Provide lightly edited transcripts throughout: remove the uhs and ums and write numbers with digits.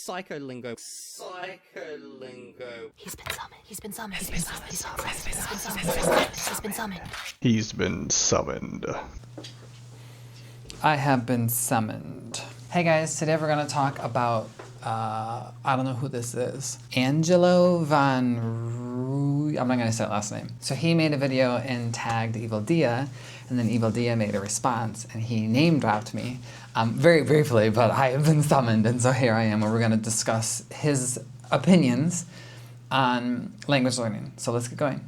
psycholingo. Psycholingo. He's been summoned. He's been summoned. He's been summoned. He's been summoned. He's been summoned. I have been summoned. Hey guys, today we're going to talk about, I don't know who this is. Angelo Van Roo... I'm not going to say that last name. So he made a video and tagged Evil Dia, and then Evil Dia made a response, and he name-dropped me very briefly, but I have been summoned, and so here I am, and we're going to discuss his opinions on language learning. So let's get going.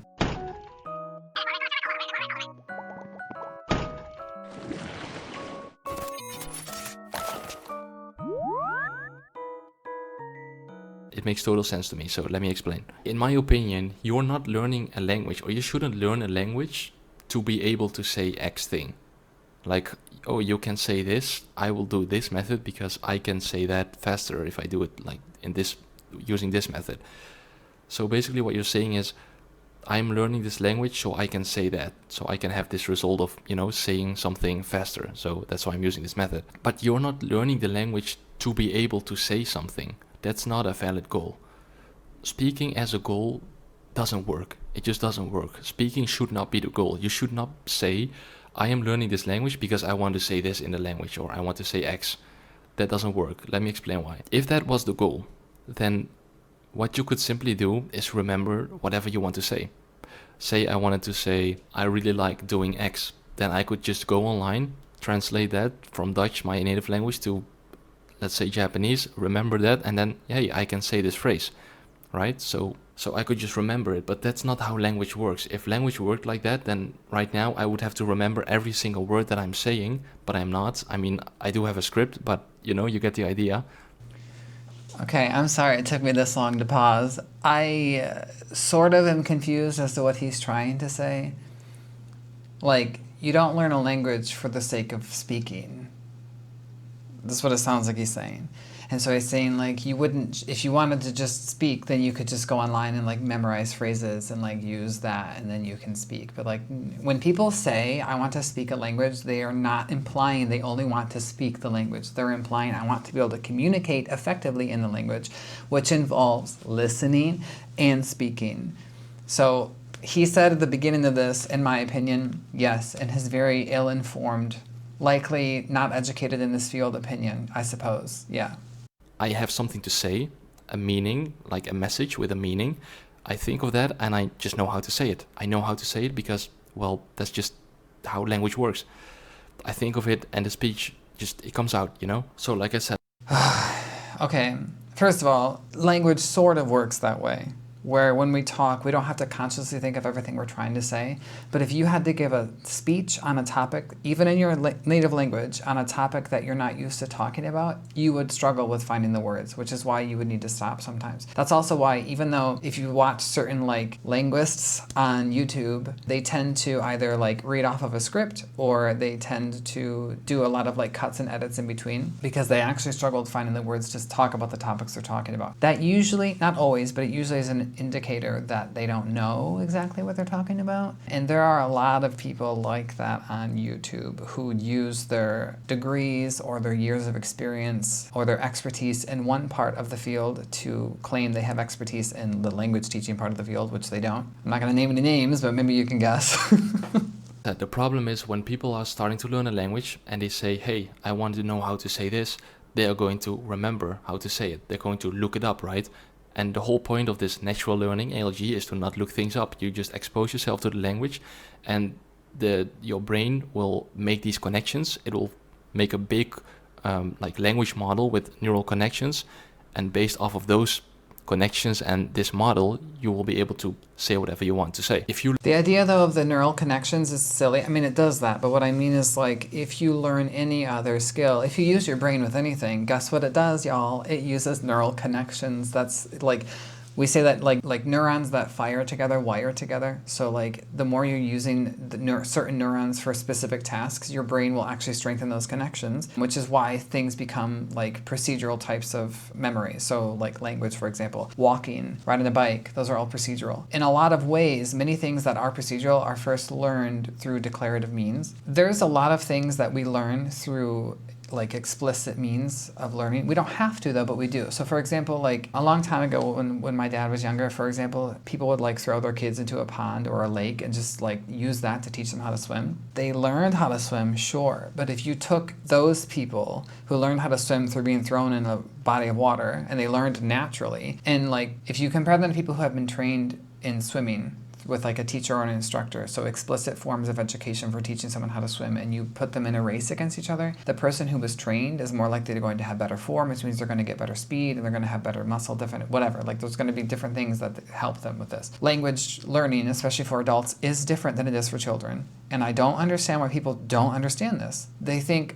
It makes total sense to me, so let me explain. In my opinion, you're not learning a language, or you shouldn't learn a language to be able to say X thing. Like, oh, you can say this, I will do this method because I can say that faster if I do it like in this, using this method. So basically what you're saying is, I'm learning this language so I can say that, so I can have this result of, you know, saying something faster. So that's why I'm using this method. But you're not learning the language to be able to say something. That's not a valid goal. Speaking as a goal doesn't work. It just doesn't work. Speaking should not be the goal. You should not say, I am learning this language because I want to say this in the language, or I want to say X. That doesn't work. Let me explain why. If that was the goal, then what you could simply do is remember whatever you want to say. Say I wanted to say, I really like doing X. Then I could just go online, translate that from Dutch, my native language, to, let's say, Japanese, remember that, and then, hey, I can say this phrase, right? So I could just remember it, but that's not how language works. If language worked like that, then right now I would have to remember every single word that I'm saying, but I'm not. I mean, I do have a script, but, you know, you get the idea. Okay, I'm sorry it took me this long to pause. I sort of am confused as to what he's trying to say. Like, you don't learn a language for the sake of speaking. That's what it sounds like he's saying. And so he's saying, like, you wouldn't, if you wanted to just speak, then you could just go online and, like, memorize phrases and, like, use that, and then you can speak. But, like, when people say, I want to speak a language, they are not implying they only want to speak the language. They're implying, I want to be able to communicate effectively in the language, which involves listening and speaking. So he said at the beginning of this, in my opinion, yes, and his very ill-informed, likely not educated in this field opinion, I suppose, yeah. I have something to say, a meaning, like a message with a meaning. I think of that and I just know how to say it. I know how to say it because, well, that's just how language works. I think of it and the speech just, it comes out, you know? So like I said. Okay, first of all, language sort of works that way, where when we talk, we don't have to consciously think of everything we're trying to say. But if you had to give a speech on a topic, even in your native language, on a topic that you're not used to talking about, you would struggle with finding the words, which is why you would need to stop sometimes. That's also why, even though if you watch certain, like, linguists on YouTube, they tend to either, like, read off of a script, or they tend to do a lot of, like, cuts and edits in between, because they actually struggle with finding the words to talk about the topics they're talking about. That usually, not always, but it usually is an indicator that they don't know exactly what they're talking about. And there are a lot of people like that on YouTube who use their degrees or their years of experience or their expertise in one part of the field to claim they have expertise in the language teaching part of the field, which they don't. I'm not going to name any names, but maybe you can guess. The problem is when people are starting to learn a language and they say, hey, I want to know how to say this, they are going to remember how to say it. They're going to look it up, right? And the whole point of this natural learning, ALG, is to not look things up. You just expose yourself to the language and your brain will make these connections. It will make a big like language model with neural connections. And based off of those connections and this model, you will be able to say whatever you want to say. The idea, though, of the neural connections is silly. I mean, it does that, but what I mean is, like, if you learn any other skill, if you use your brain with anything, guess what it does, y'all? It uses neural connections. That's, like, we say that, like neurons that fire together wire together. So, like, the more you're using the certain neurons for specific tasks, your brain will actually strengthen those connections, which is why things become, like, procedural types of memory. So, like, language, for example, walking, riding a bike, those are all procedural. In a lot of ways, many things that are procedural are first learned through declarative means. There's a lot of things that we learn through like explicit means of learning. We don't have to though, but we do. So for example, like a long time ago when my dad was younger, for example, people would like throw their kids into a pond or a lake and just like use that to teach them how to swim. They learned how to swim, sure, but if you took those people who learned how to swim through being thrown in a body of water and they learned naturally, and like if you compare them to people who have been trained in swimming with like a teacher or an instructor, so explicit forms of education for teaching someone how to swim, and you put them in a race against each other, the person who was trained is more likely to going to have better form, which means they're going to get better speed and they're going to have better muscle, different whatever. Like there's going to be different things that help them with this. Language learning, especially for adults, is different than it is for children. And I don't understand why people don't understand this. They think,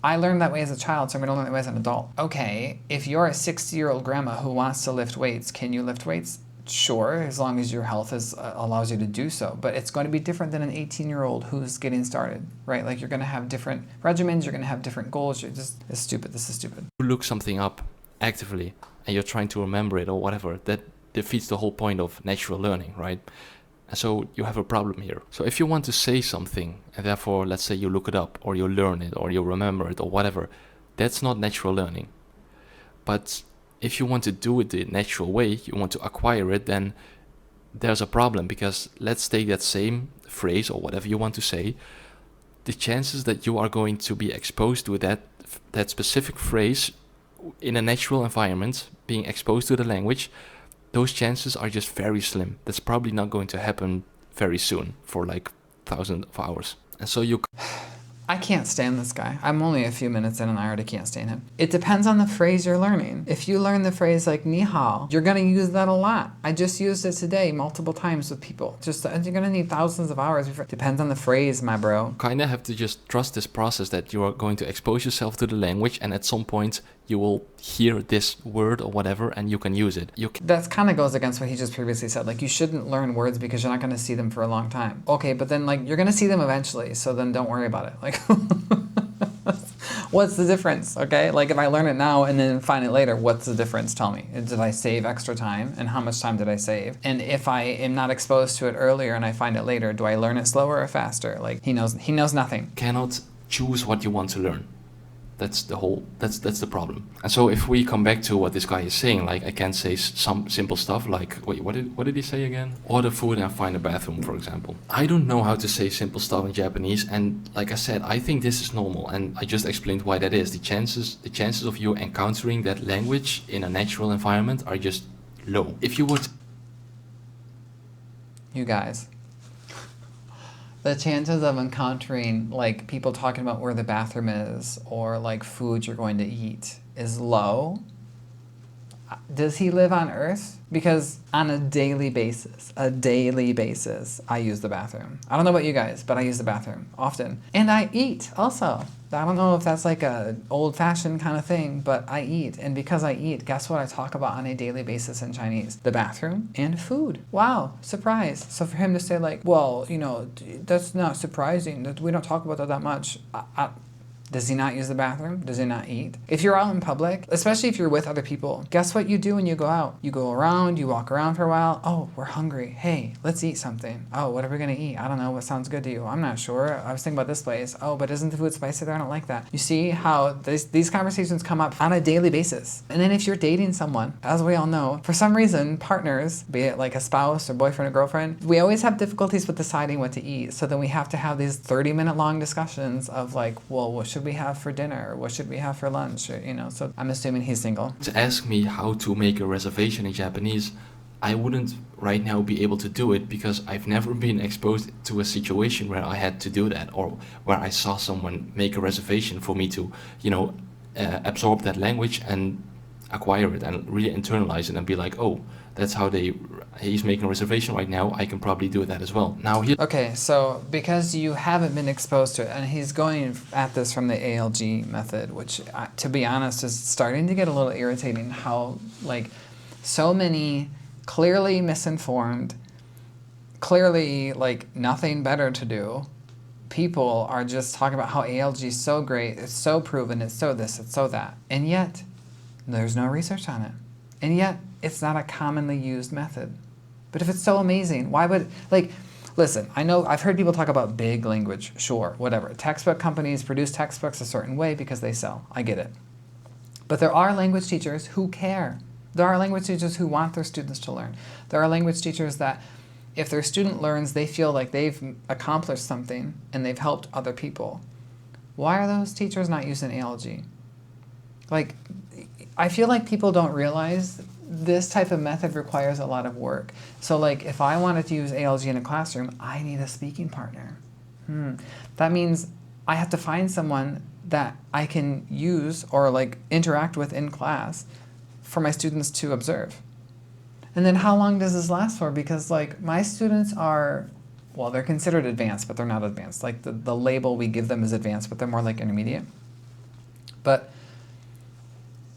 I learned that way as a child, so I'm going to learn that way as an adult. Okay, if you're a 60-year-old grandma who wants to lift weights, can you lift weights? Sure, as long as your health allows you to do so. But it's going to be different than an 18-year-old who's getting started, right? Like you're going to have different regimens, you're going to have different goals. It's stupid. This is stupid. You look something up actively and you're trying to remember it or whatever, that defeats the whole point of natural learning, right? And so you have a problem here. So if you want to say something and therefore, let's say you look it up or you learn it or you remember it or whatever, that's not natural learning. But if you want to do it the natural way, you want to acquire it, then there's a problem, because let's take that same phrase or whatever you want to say, the chances that you are going to be exposed to that specific phrase in a natural environment, being exposed to the language, those chances are just very slim. That's probably not going to happen very soon for like thousands of hours. And so you... I can't stand this guy. I'm only a few minutes in and I already can't stand him. It depends on the phrase you're learning. If you learn the phrase like ni hao, you're going to use that a lot. I just used it today multiple times with people. Just you're going to need thousands of hours. Depends on the phrase, my bro. Kind of have to just trust this process that you are going to expose yourself to the language, and at some point you will hear this word or whatever and you can use it. That kind of goes against what he just previously said. Like, you shouldn't learn words because you're not going to see them for a long time. Okay, but then like you're going to see them eventually, so then don't worry about it. Like what's the difference? Okay, like if I learn it now and then find it later, what's the difference? Tell me. Did I save extra time, and how much time did I save? And if I am not exposed to it earlier and I find it later, do I learn it slower or faster? Like he knows nothing. Cannot choose what you want to learn. That's the problem. And so if we come back to what this guy is saying, like I can say some simple stuff like, wait, what did he say again? Order food and find a bathroom, for example. I don't know how to say simple stuff in Japanese, and like I said, I think this is normal, and I just explained why that is. The chances of you encountering that language in a natural environment are just low. If you would... You guys, the chances of encountering like people talking about where the bathroom is or like food you're going to eat is low. Does he live on Earth? Because on a daily basis, I use the bathroom. I don't know about you guys, but I use the bathroom often. And I eat also. I don't know if that's like a old-fashioned kind of thing, but I eat. And because I eat, guess what I talk about on a daily basis in Chinese? The bathroom and food. Wow, surprise. So for him to say like, well, you know, that's not surprising. That we don't talk about that much. Does he not use the bathroom? Does he not eat? If you're out in public, especially if you're with other people, guess what you do when you go out? You go around, you walk around for a while. Oh, we're hungry. Hey, let's eat something. Oh, what are we going to eat? I don't know. What sounds good to you? I'm not sure. I was thinking about this place. Oh, but isn't the food spicy there? I don't like that. You see how these conversations come up on a daily basis. And then if you're dating someone, as we all know, for some reason, partners, be it like a spouse or boyfriend or girlfriend, we always have difficulties with deciding what to eat. So then we have to have these 30-minute long discussions of like, well, what should we have for dinner? Or what should we have for lunch? Or, you know, so I'm assuming he's single. To ask me how to make a reservation in Japanese, I wouldn't right now be able to do it because I've never been exposed to a situation where I had to do that, or where I saw someone make a reservation for me to, you know, absorb that language and acquire it and really internalize it and be like, oh, that's how he's making a reservation right now, I can probably do that as well. Now here... Okay, so because you haven't been exposed to it, and he's going at this from the ALG method, which, to be honest, is starting to get a little irritating, how, like, so many clearly misinformed, clearly, like, nothing better to do, people are just talking about how ALG is so great, it's so proven, it's so this, it's so that, and yet, there's no research on it. And yet, it's not a commonly used method. But if it's so amazing, why would, like, Listen, I know I've heard people talk about big language, sure, whatever. Textbook companies produce textbooks a certain way because they sell. I get it. But there are language teachers who care. There are language teachers who want their students to learn. There are language teachers that if their student learns, they feel like they've accomplished something and they've helped other people. Why are those teachers not using ALG? Like, I feel like people don't realize this type of method requires a lot of work. So like, if I wanted to use ALG in a classroom, I need a speaking partner. That means I have to find someone that I can use or like interact with in class for my students to observe. And then how long does this last for? Because like my students are, well, they're considered advanced, but they're not advanced. Like the label we give them is advanced, but they're more like intermediate. But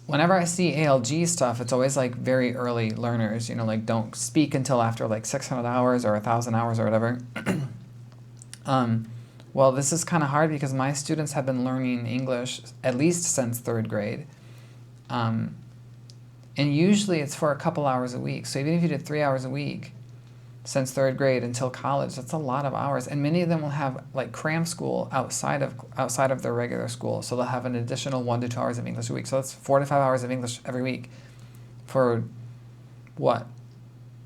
whenever I see ALG stuff, it's always like very early learners, you know, like don't speak until after like 600 hours or 1,000 hours or whatever. Well, this is kind of hard because my students have been learning English at least since 3rd grade. And usually it's for a couple hours a week. So even if you did 3 hours a week since 3rd grade until college, that's a lot of hours. And many of them will have like cram school outside of their regular school. So they'll have an additional 1 to 2 hours of English a week. So that's 4 to 5 hours of English every week for what?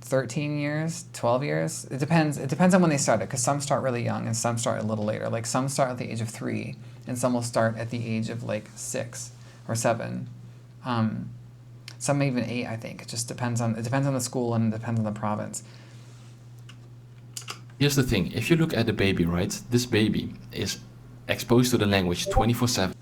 13 years, 12 years? It depends on when they started, because some start really young and some start a little later. Like some start at the age of 3 and some will start at the age of like 6 or 7. Some even 8, I think. It just depends on the school and it depends on the province. Here's the thing. If you look at the baby, right? This baby is exposed to the language 24/7.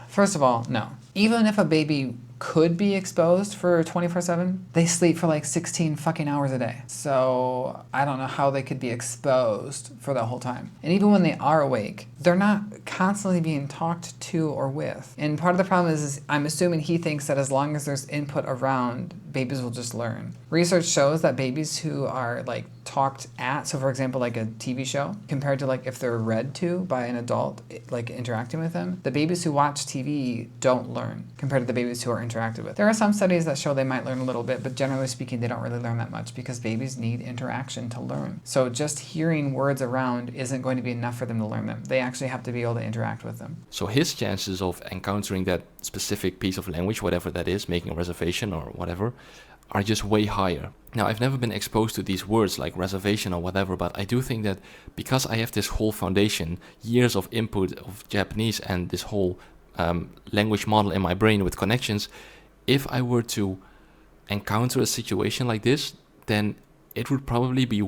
First of all, no. Even if a baby could be exposed for 24/7, they sleep for like 16 fucking hours a day. So I don't know how they could be exposed for that whole time. And even when they are awake, they're not constantly being talked to or with. And part of the problem is I'm assuming he thinks that as long as there's input around, babies will just learn. Research shows that babies who are like talked at, so for example like a TV show, compared to like if they're read to by an adult like interacting with them, the babies who watch TV don't learn compared to the babies who are interacted with. There are some studies that show they might learn a little bit, but generally speaking they don't really learn that much because babies need interaction to learn. So just hearing words around isn't going to be enough for them to learn them. They actually have to be able to interact with them. So his chances of encountering that specific piece of language, whatever that is, making a reservation or whatever, are just way higher. Now, I've never been exposed to these words like reservation or whatever, but I do think that because I have this whole foundation, years of input of Japanese and this whole language model in my brain with connections, if I were to encounter a situation like this, then it would probably be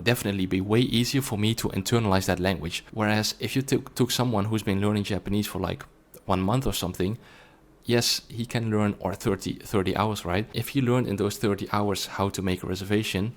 definitely be way easier for me to internalize that language. Whereas if you took someone who's been learning Japanese for like 1 month or something, yes, he can learn, or 30 hours, right? If he learned in those 30 hours how to make a reservation,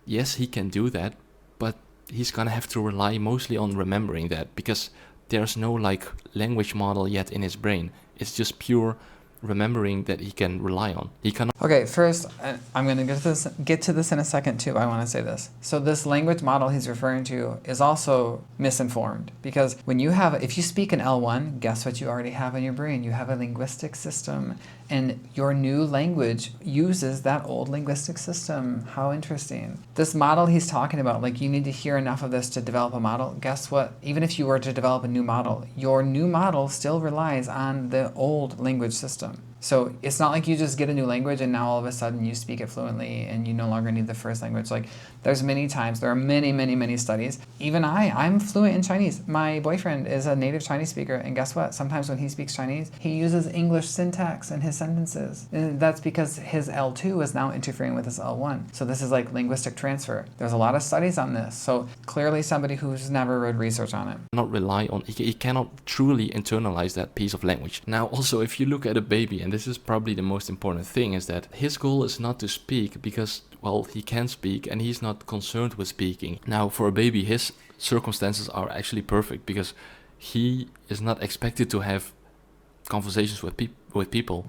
yes, he can do that, but he's gonna have to rely mostly on remembering that because there's no like language model yet in his brain. It's just pure remembering that he can rely on. He cannot. Okay, first, I'm going to get to this in a second too. I want to say this. So this language model he's referring to is also misinformed because if you speak an L1, guess what you already have in your brain? You have a linguistic system, and your new language uses that old linguistic system. How interesting. This model he's talking about, like you need to hear enough of this to develop a model. Guess what? Even if you were to develop a new model, your new model still relies on the old language system. So it's not like you just get a new language and now all of a sudden you speak it fluently and you no longer need the first language. Like there are many studies. Even I'm fluent in Chinese. My boyfriend is a native Chinese speaker, and guess what? Sometimes when he speaks Chinese, he uses English syntax in his sentences. And that's because his L2 is now interfering with his L1. So this is like linguistic transfer. There's a lot of studies on this. So clearly somebody who's never read research on it. He cannot truly internalize that piece of language. Now also, if you look at a baby, and this is probably the most important thing, is that his goal is not to speak because, well, he can speak and he's not concerned with speaking. Now, for a baby, his circumstances are actually perfect because he is not expected to have conversations with people.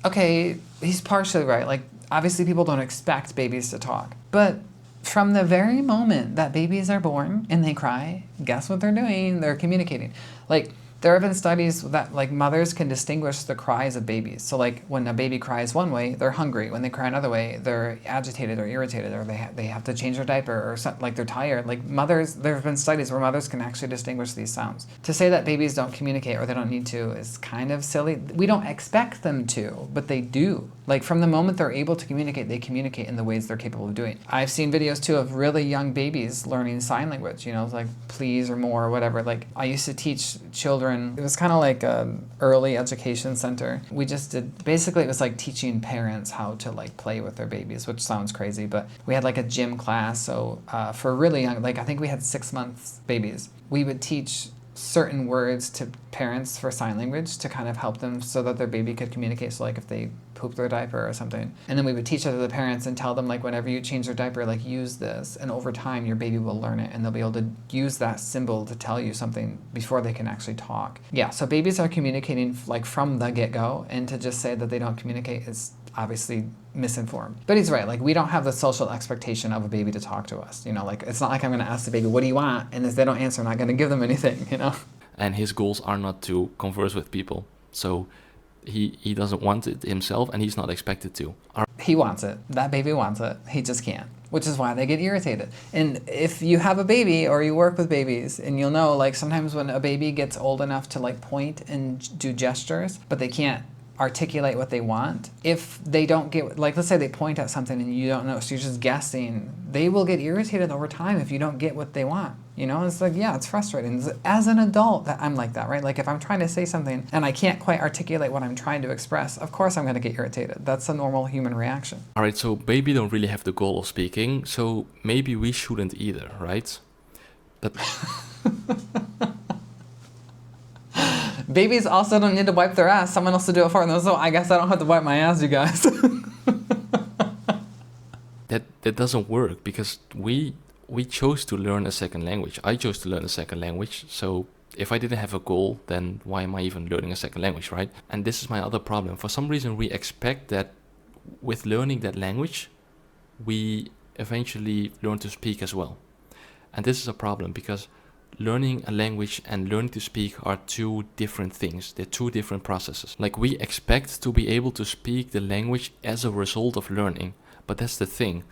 Okay, he's partially right. Like, obviously people don't expect babies to talk. But from the very moment that babies are born and they cry, guess what they're doing? They're communicating. Like, There have been studies that like mothers can distinguish the cries of babies. So like when a baby cries one way, they're hungry. When they cry another way, they're agitated or irritated, or they have to change their diaper, or something, like they're tired. Like mothers, there have been studies where mothers can actually distinguish these sounds. To say that babies don't communicate or they don't need to is kind of silly. We don't expect them to, but they do. Like from the moment they're able to communicate, they communicate in the ways they're capable of doing. I've seen videos too of really young babies learning sign language, you know, like please or more or whatever. Like I used to teach children, it was kind of like an early education center. We just did, basically it was like teaching parents how to like play with their babies, which sounds crazy, but we had like a gym class. So for really young, like I think we had 6 months babies, we would teach certain words to parents for sign language to kind of help them so that their baby could communicate. So like if they poop their diaper or something, and then we would teach that to the parents and tell them like whenever you change their diaper, like use this, and over time your baby will learn it and they'll be able to use that symbol to tell you something before they can actually talk. Yeah, so babies are communicating like from the get-go, and to just say that they don't communicate is obviously misinformed. But he's right, like we don't have the social expectation of a baby to talk to us, you know, like it's not like I'm going to ask the baby, what do you want? And if they don't answer, I'm not going to give them anything, you know. And his goals are not to converse with people, so he doesn't want it himself, and he's not expected to. He wants it. That baby wants it. He just can't, which is why they get irritated. And if you have a baby or you work with babies, and you'll know, like sometimes when a baby gets old enough to like point and do gestures, but they can't articulate what they want, if they don't get, like let's say they point at something and you don't know, so you're just guessing, they will get irritated over time if you don't get what they want. You know, it's like, yeah, it's frustrating. As an adult, that I'm like that, right? Like if I'm trying to say something and I can't quite articulate what I'm trying to express, of course I'm going to get irritated. That's a normal human reaction. All right, so baby don't really have the goal of speaking, so maybe we shouldn't either, right? But babies also don't need to wipe their ass. Someone else to do it for them. So I guess I don't have to wipe my ass, you guys. that doesn't work, because we chose to learn a second language. I chose to learn a second language. So if I didn't have a goal, then why am I even learning a second language, right? And this is my other problem. For some reason, we expect that with learning that language, we eventually learn to speak as well. And this is a problem, because learning a language and learning to speak are two different things. They're two different processes. Like we expect to be able to speak the language as a result of learning. But that's the thing.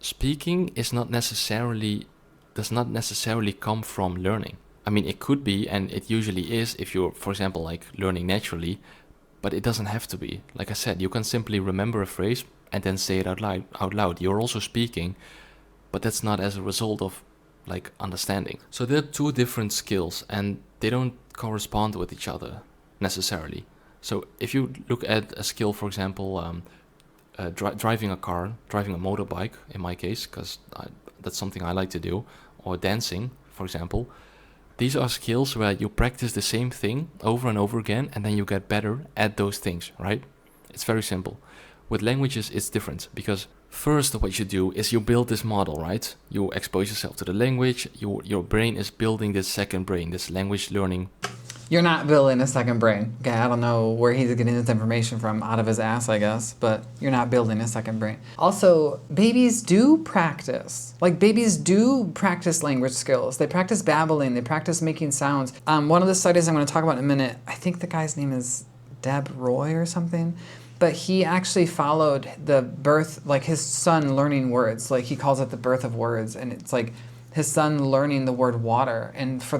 Speaking does not necessarily come from learning. I mean, it could be, and it usually is if you're, for example, like learning naturally, but it doesn't have to be. Like I said, you can simply remember a phrase and then say it out loud. You're also speaking, but that's not as a result of like understanding. So they're two different skills, and they don't correspond with each other necessarily. So if you look at a skill, for example, driving a car, driving a motorbike, in my case, because that's something I like to do, or dancing, for example. These are skills where you practice the same thing over and over again, and then you get better at those things, right? It's very simple. With languages, it's different, because first what you do is you build this model, right? You expose yourself to the language, your brain is building this second brain, this language learning. You're not building a second brain. Okay, I don't know where he's getting this information from, out of his ass, I guess, but you're not building a second brain. Also, babies do practice. Like, babies do practice language skills. They practice babbling. They practice making sounds. One of the studies I'm going to talk about in a minute, I think the guy's name is Deb Roy or something, but he actually followed the birth, like his son learning words. Like, he calls it the birth of words, and it's like his son learning the word water, and for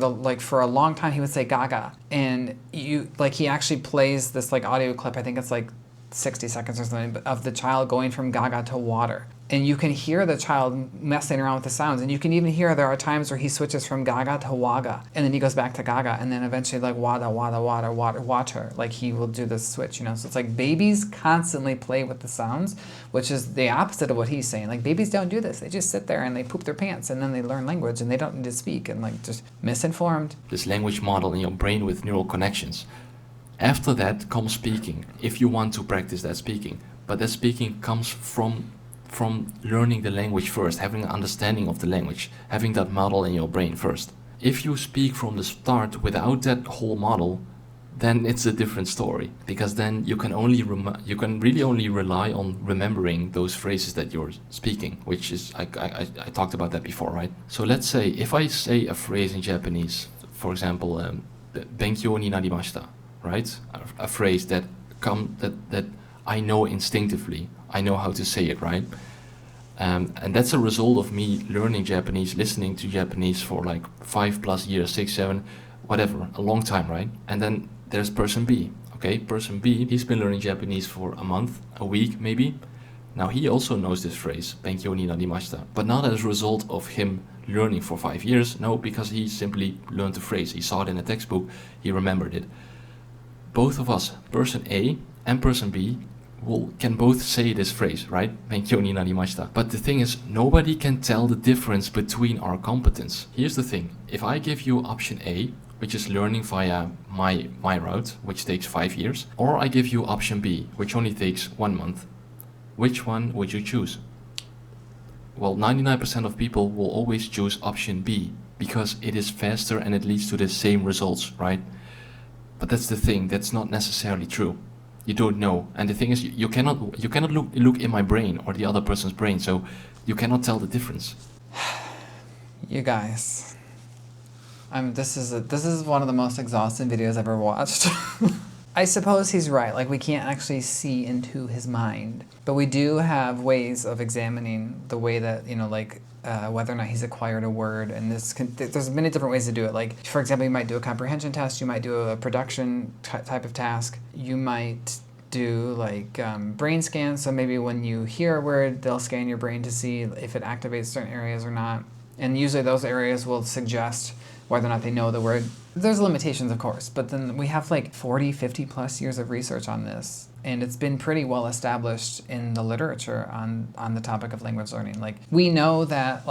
a long time he would say gaga, and he actually plays this like audio clip, I think it's like 60 seconds or something, of the child going from gaga to water. And you can hear the child messing around with the sounds, and you can even hear there are times where he switches from gaga to waga, and then he goes back to gaga, and then eventually like wada, wada, wada, water. Like, he will do this switch, you know? So it's like babies constantly play with the sounds, which is the opposite of what he's saying. Like, babies don't do this. They just sit there and they poop their pants, and then they learn language, and they don't need to speak, and like, just misinformed. This language model in your brain with neural connections. After that comes speaking, if you want to practice that speaking. But that speaking comes from learning the language first, having an understanding of the language, having that model in your brain first. If you speak from the start without that whole model, then it's a different story, because then you can really only rely on remembering those phrases that you're speaking, which is, I talked about that before, right? So let's say if I say a phrase in Japanese, for example, Benkyo ni narimashita, right? A phrase that I know instinctively. I know how to say it, right? And that's a result of me learning Japanese, listening to Japanese for like 5+ years, 6, 7, whatever, a long time, right? And then there's person B. Okay, person B, he's been learning Japanese for a month, a week maybe. Now he also knows this phrase, Benkyo ni narimashita, but not as a result of him learning for 5 years, no, because he simply learned the phrase. He saw it in a textbook, he remembered it. Both of us, person A and person B, can both say this phrase, right? Benkyo ni narimashita. But the thing is, nobody can tell the difference between our competence. Here's the thing, if I give you option A, which is learning via my route, which takes 5 years, or I give you option B, which only takes 1 month, which one would you choose? Well, 99% of people will always choose option B, because it is faster and it leads to the same results, right? But that's the thing, that's not necessarily true. You don't know, and the thing is, you cannot look in my brain or the other person's brain, so you cannot tell the difference. You guys, this is one of the most exhausting videos I've ever watched. I suppose he's right, like we can't actually see into his mind, but we do have ways of examining the way that, whether or not he's acquired a word, and there's many different ways to do it. Like, for example, you might do a comprehension test, you might do a production type of task, you might do brain scans, so maybe when you hear a word, they'll scan your brain to see if it activates certain areas or not, and usually those areas will suggest whether or not they know the word. There's limitations, of course, but then we have 40, 50+ years of research on this, and it's been pretty well established in the literature on the topic of language learning. We know that,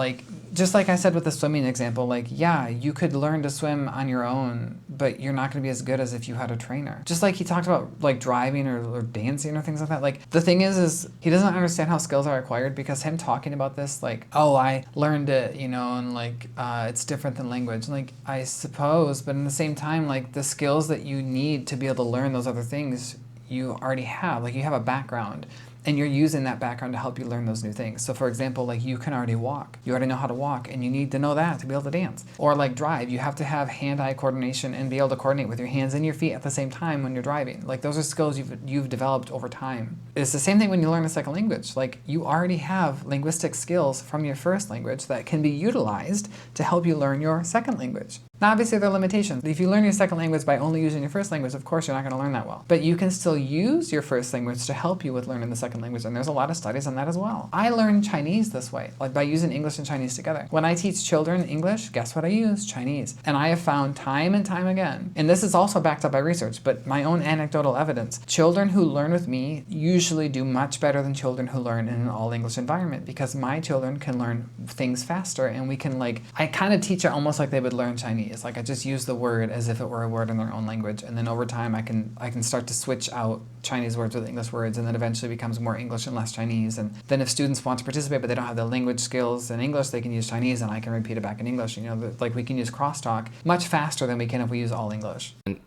just like I said with the swimming example, yeah, you could learn to swim on your own, but you're not going to be as good as if you had a trainer. Just like he talked about driving or dancing or things like that. The thing is he doesn't understand how skills are acquired, because him talking about this, I learned it, and it's different than language. I suppose, but in the same time, the skills that you need to be able to learn those other things, you already have. You have a background, and you're using that background to help you learn those new things. So for example, you can already walk. You already know how to walk, and you need to know that to be able to dance. Or drive, you have to have hand-eye coordination and be able to coordinate with your hands and your feet at the same time when you're driving. Those are skills you've developed over time. It's the same thing when you learn a second language. You already have linguistic skills from your first language that can be utilized to help you learn your second language. Now, obviously, there are limitations. If you learn your second language by only using your first language, of course, you're not going to learn that well. But you can still use your first language to help you with learning the second language, and there's a lot of studies on that as well. I learned Chinese this way, by using English and Chinese together. When I teach children English, guess what I use? Chinese. And I have found time and time again, and this is also backed up by research, but my own anecdotal evidence, children who learn with me usually do much better than children who learn in an all-English environment, because my children can learn things faster, and we can I kind of teach it almost like they would learn Chinese. I just use the word as if it were a word in their own language, and then over time I can start to switch out Chinese words with English words, and then eventually becomes more English and less Chinese. And then if students want to participate but they don't have the language skills in English, they can use Chinese, and I can repeat it back in English. We can use crosstalk much faster than we can if we use all English. And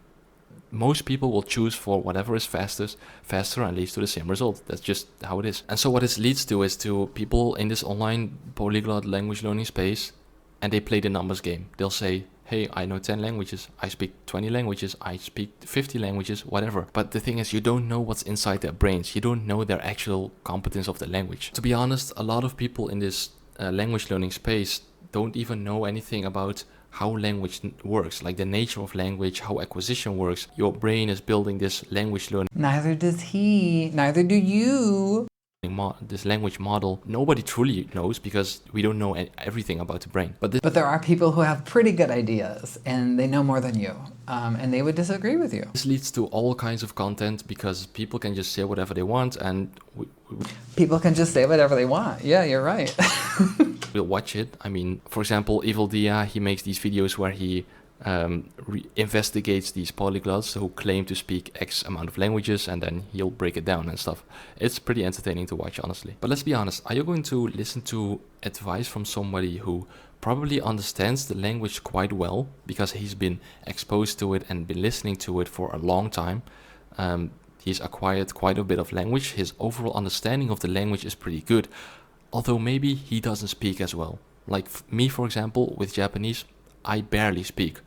most people will choose for whatever is faster and leads to the same result. That's just how it is. And so what this leads to is to people in this online polyglot language learning space, and they play the numbers game. They'll say, hey, I know 10 languages, I speak 20 languages, I speak 50 languages, whatever. But the thing is, you don't know what's inside their brains. You don't know their actual competence of the language. To be honest, a lot of people in this language learning space don't even know anything about how language works, the nature of language, how acquisition works. Your brain is building this language learning. Neither does he, neither do you. This language model, nobody truly knows, because we don't know everything about the brain. But there are people who have pretty good ideas, and they know more than you, and they would disagree with you. This leads to all kinds of content, because people can just say whatever they want, and people can just say whatever they want. Yeah, you're right. We'll watch it. For example, Evil Dia, he makes these videos where he investigates these polyglots who claim to speak X amount of languages, and then he'll break it down and stuff. It's pretty entertaining to watch, honestly. But let's be honest, are you going to listen to advice from somebody who probably understands the language quite well, because he's been exposed to it and been listening to it for a long time? He's acquired quite a bit of language. His overall understanding of the language is pretty good, although maybe he doesn't speak as well. Me, for example, with Japanese, I barely speak.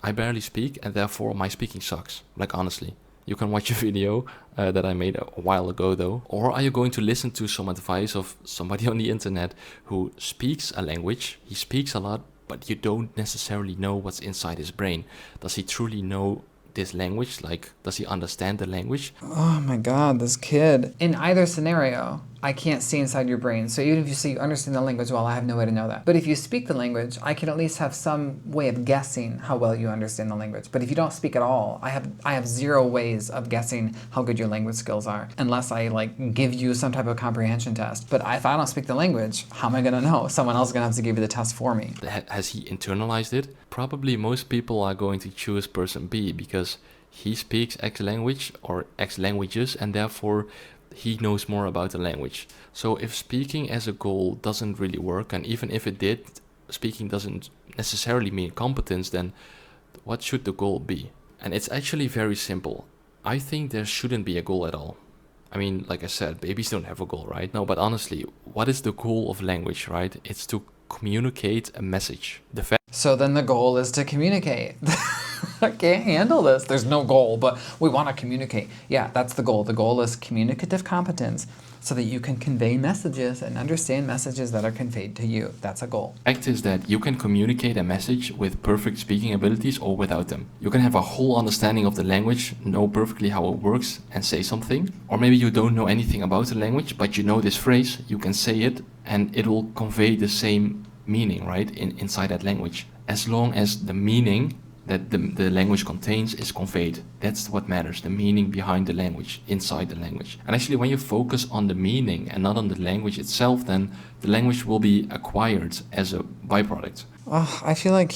And therefore my speaking sucks. Like, honestly. You can watch a video that I made a while ago though. Or are you going to listen to some advice of somebody on the internet who speaks a language? He speaks a lot, but you don't necessarily know what's inside his brain. Does he truly know this language? Like, does he understand the language? Oh my God, this kid. In either scenario, I can't see inside your brain. So even if you say you understand the language well, I have no way to know that. But if you speak the language, I can at least have some way of guessing how well you understand the language. But if you don't speak at all, I have zero ways of guessing how good your language skills are, unless I like give you some type of comprehension test. But if I don't speak the language, how am I gonna know? Someone else is gonna have to give you the test for me. Has he internalized it? Probably most people are going to choose person B because he speaks X language or X languages, and therefore he knows more about the language. So if speaking as a goal doesn't really work, and even if it did, speaking doesn't necessarily mean competence, then what should the goal be? And it's actually very simple. I think there shouldn't be a goal at all. I mean, like I said, babies don't have a goal, right? No, but honestly, what is the goal of language, right? It's to communicate a message. So then the goal is to communicate. I can't handle this. There's no goal, but we want to communicate. Yeah, that's the goal. The goal is communicative competence so that you can convey messages and understand messages that are conveyed to you. That's a goal. The fact is that you can communicate a message with perfect speaking abilities or without them. You can have a whole understanding of the language, know perfectly how it works and say something. Or maybe you don't know anything about the language, but you know this phrase, you can say it, and it will convey the same meaning, right, inside that language. As long as the meaning that the language contains is conveyed. That's what matters, the meaning behind the language, inside the language. And actually when you focus on the meaning and not on the language itself, then the language will be acquired as a byproduct. Oh, I feel like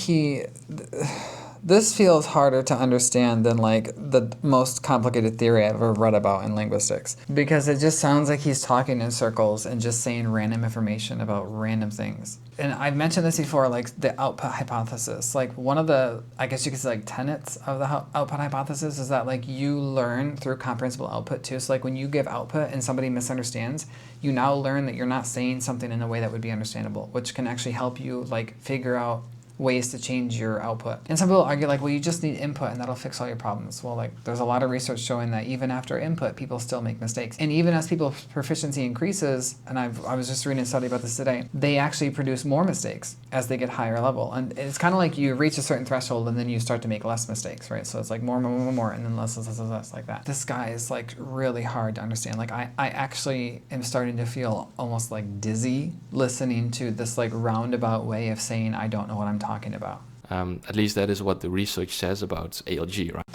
this feels harder to understand than like the most complicated theory I've ever read about in linguistics, because it just sounds like he's talking in circles and just saying random information about random things. And I've mentioned this before, like the output hypothesis. Like one of the, I guess you could say like tenets of the output hypothesis is that like you learn through comprehensible output too. So like when you give output and somebody misunderstands, you now learn that you're not saying something in a way that would be understandable, which can actually help you like figure out ways to change your output. And some people argue like, well, you just need input and that'll fix all your problems. Well, like there's a lot of research showing that even after input, people still make mistakes. And even as people's proficiency increases, and I was just reading a study about this today, they actually produce more mistakes as they get higher level. And it's kind of like you reach a certain threshold and then you start to make less mistakes, right? So it's like more, and then less like that. This guy is like really hard to understand. Like I actually am starting to feel almost like dizzy listening to this like roundabout way of saying I don't know what I'm talking about. At least that is what the research says about ALG, right?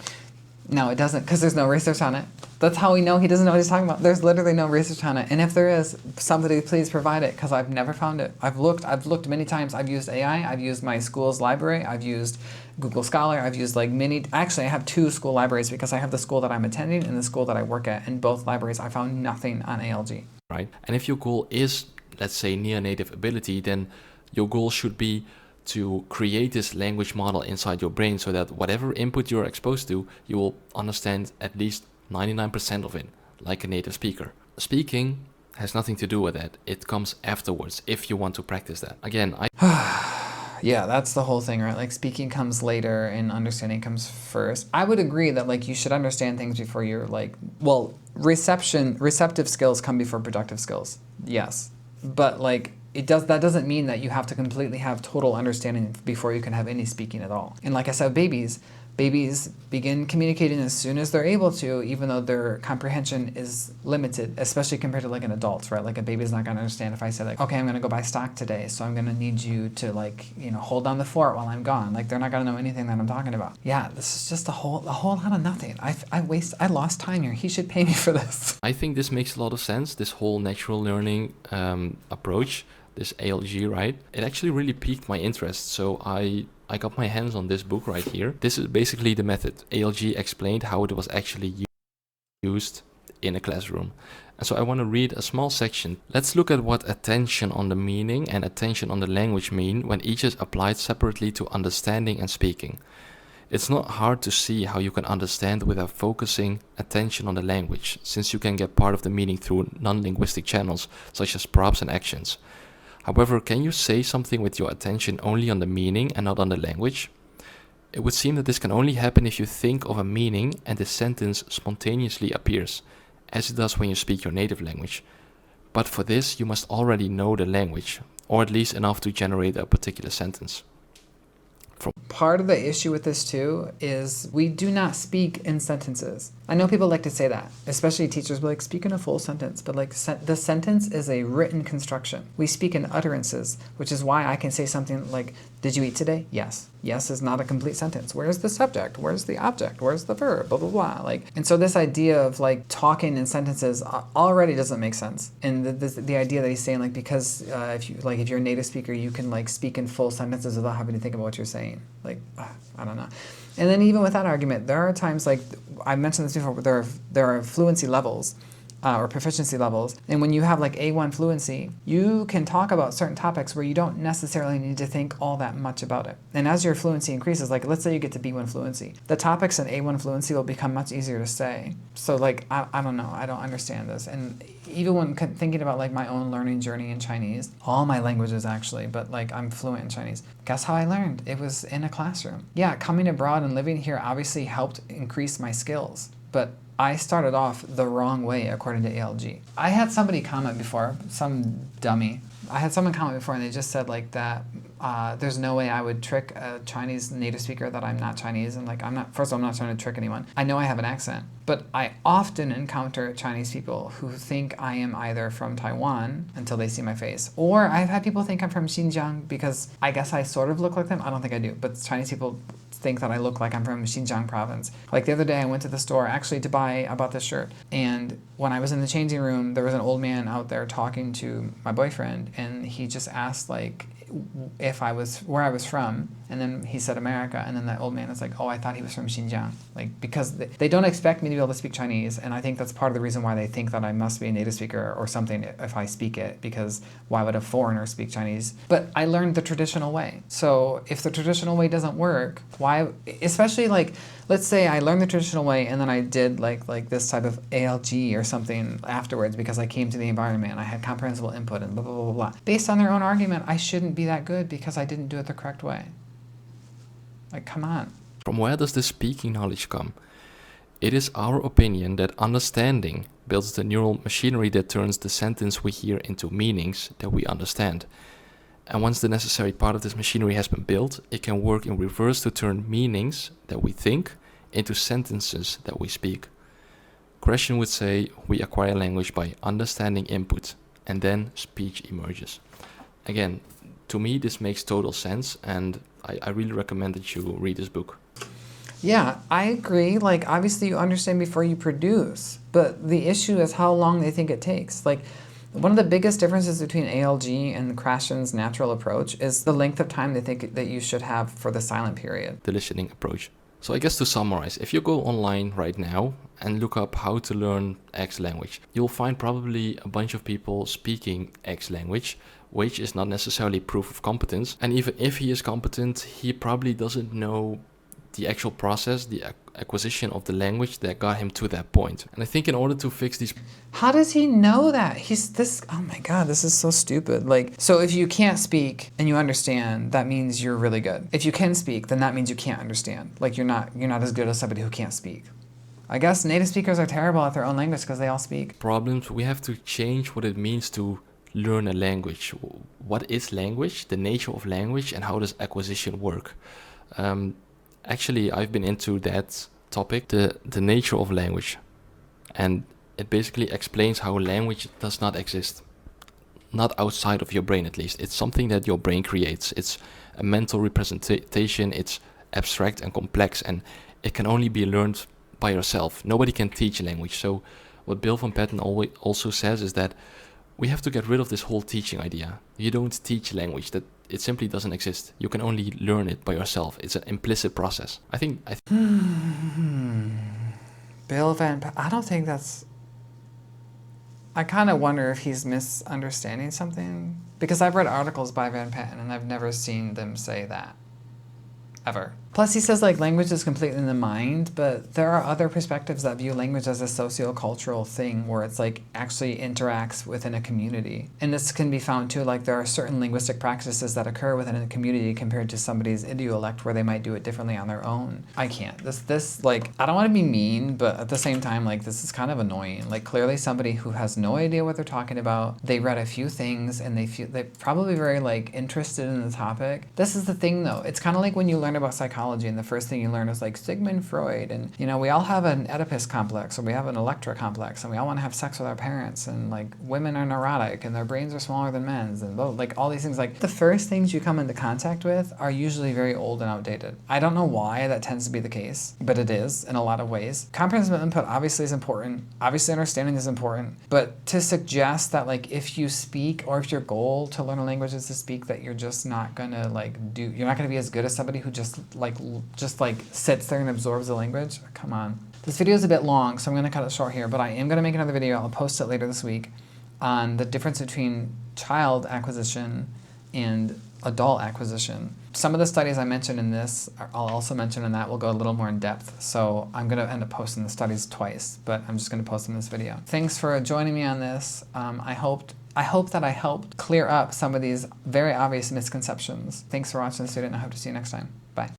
No, it doesn't, because there's no research on it. That's how we know he doesn't know what he's talking about. There's literally no research on it. And if there is, somebody please provide it, because I've never found it. I've looked many times. I've used AI, I've used my school's library, I've used Google Scholar, I've used like actually I have two school libraries because I have the school that I'm attending and the school that I work at. In both libraries, I found nothing on ALG. Right. And if your goal is, let's say, near native ability, then your goal should be to create this language model inside your brain so that whatever input you're exposed to, you will understand at least 99% of it, like a native speaker. Speaking has nothing to do with that. It comes afterwards if you want to practice that. Again, Yeah, that's the whole thing, right? Like speaking comes later and understanding comes first. I would agree that like you should understand things before you're like, well, receptive skills come before productive skills. Yes. But like that doesn't mean that you have to completely have total understanding before you can have any speaking at all. And like I said, babies begin communicating as soon as they're able to, even though their comprehension is limited, especially compared to like an adult, right? Like a baby's not going to understand if I say like, okay, I'm going to go buy stock today, so I'm going to need you to like, hold down the fort while I'm gone. Like they're not going to know anything that I'm talking about. Yeah, this is just a whole lot of nothing. I lost time here. He should pay me for this. I think this makes a lot of sense, this whole natural learning approach, this ALG, right? It actually really piqued my interest, so I got my hands on this book right here. This is basically the method. ALG explained how it was actually used in a classroom. And so I want to read a small section. Let's look at what attention on the meaning and attention on the language mean when each is applied separately to understanding and speaking. It's not hard to see how you can understand without focusing attention on the language, since you can get part of the meaning through non-linguistic channels, such as props and actions. However, can you say something with your attention only on the meaning and not on the language? It would seem that this can only happen if you think of a meaning and the sentence spontaneously appears, as it does when you speak your native language. But for this, you must already know the language, or at least enough to generate a particular sentence. Part of the issue with this too is we do not speak in sentences. I know people like to say that, especially teachers will like speak in a full sentence, but like the sentence is a written construction. We speak in utterances, which is why I can say something like, did you eat today? Yes. Yes is not a complete sentence. Where's the subject? Where's the object? Where's the verb? Blah, blah, blah. And so this idea of like talking in sentences already doesn't make sense. And the idea that he's saying like, because if you're a native speaker, you can like speak in full sentences without having to think about what you're saying. I don't know. And then even with that argument, there are times like, I mentioned this before, but there are fluency levels or proficiency levels. And when you have like A1 fluency, you can talk about certain topics where you don't necessarily need to think all that much about it. And as your fluency increases, like let's say you get to B1 fluency, the topics in A1 fluency will become much easier to say. So like, I don't know, I don't understand this. And even when thinking about like my own learning journey in Chinese, all my languages actually, but like I'm fluent in Chinese. Guess how I learned? It was in a classroom. Yeah, coming abroad and living here obviously helped increase my skills, but I started off the wrong way according to ALG. I had somebody comment before, some dummy. I had someone comment before and they just said like that there's no way I would trick a Chinese native speaker that I'm not Chinese, and like first of all, I'm not trying to trick anyone. I know I have an accent, but I often encounter Chinese people who think I am either from Taiwan until they see my face, or I've had people think I'm from Xinjiang because I guess I sort of look like them. I don't think I do, but Chinese people think that I look like I'm from Xinjiang province. Like the other day I went to the store actually I bought this shirt, and when I was in the changing room, there was an old man out there talking to my boyfriend, and he just asked like where I was from, and then he said America, and then that old man is like, oh, I thought he was from Xinjiang. Like, because they don't expect me to be able to speak Chinese, and I think that's part of the reason why they think that I must be a native speaker or something if I speak it, because why would a foreigner speak Chinese? But I learned the traditional way. So if the traditional way doesn't work, why, especially like, let's say I learned the traditional way and then I did like this type of ALG or something afterwards because I came to the environment and I had comprehensible input and blah, blah, blah, blah. Based on their own argument, I shouldn't be that good because I didn't do it the correct way. Like, come on. From where does this speaking knowledge come? It is our opinion that understanding builds the neural machinery that turns the sentence we hear into meanings that we understand. And once the necessary part of this machinery has been built, it can work in reverse to turn meanings that we think into sentences that we speak. Christian would say we acquire language by understanding input, and then speech emerges. Again, to me this makes total sense, and I really recommend that you read this book. Yeah, I agree. Like, obviously you understand before you produce, but the issue is how long they think it takes. Like, one of the biggest differences between ALG and Christian's natural approach is the length of time they think that you should have for the silent period. The listening approach. So I guess to summarize, if you go online right now and look up how to learn X language, you'll find probably a bunch of people speaking X language, which is not necessarily proof of competence. And even if he is competent, he probably doesn't know the actual process, the acquisition of the language that got him to that point. And I think in order to fix these... How does he know that? Oh my God, this is so stupid. Like, so if you can't speak and you understand, that means you're really good. If you can speak, then that means you can't understand. Like, you're not as good as somebody who can't speak. I guess native speakers are terrible at their own language because they all speak. Problems, we have to change what it means to learn a language. What is language, the nature of language, and how does acquisition work? Actually, I've been into that topic, the nature of language. And it basically explains how language does not exist. Not outside of your brain, at least. It's something that your brain creates. It's a mental representation. It's abstract and complex, and it can only be learned by yourself. Nobody can teach language. So what Bill van Patten also says is that we have to get rid of this whole teaching idea. You don't teach language. That it simply doesn't exist. You can only learn it by yourself. It's an implicit process. Bill van Patten, I don't think that's... I kind of wonder if he's misunderstanding something. Because I've read articles by Van Patten and I've never seen them say that. Ever. Plus he says like language is completely in the mind, but there are other perspectives that view language as a sociocultural thing where it's like actually interacts within a community. And this can be found too, like there are certain linguistic practices that occur within a community compared to somebody's idiolect where they might do it differently on their own. I can't. This like, I don't want to be mean, but at the same time, like this is kind of annoying. Like clearly somebody who has no idea what they're talking about, they read a few things and they're probably very like interested in the topic. This is the thing though. It's kind of like when you learn about psychology and the first thing you learn is like Sigmund Freud and, you know, we all have an Oedipus complex or we have an Electra complex and we all want to have sex with our parents and like women are neurotic and their brains are smaller than men's and like all these things. Like the first things you come into contact with are usually very old and outdated. I don't know why that tends to be the case, but it is in a lot of ways. Comprehensive input obviously is important. Obviously understanding is important, but to suggest that like if you speak or if your goal to learn a language is to speak that you're just not gonna like you're not gonna be as good as somebody who just like sits there and absorbs the language. Come on. This video is a bit long, so I'm gonna cut it short here, but I am gonna make another video, I'll post it later this week, on the difference between child acquisition and adult acquisition. Some of the studies I mentioned in this, I'll also mention in that. We'll go a little more in depth. So I'm going to end up posting the studies twice, but I'm just going to post them in this video. Thanks for joining me on this. I hope that I helped clear up some of these very obvious misconceptions. Thanks for watching this video, and I hope to see you next time.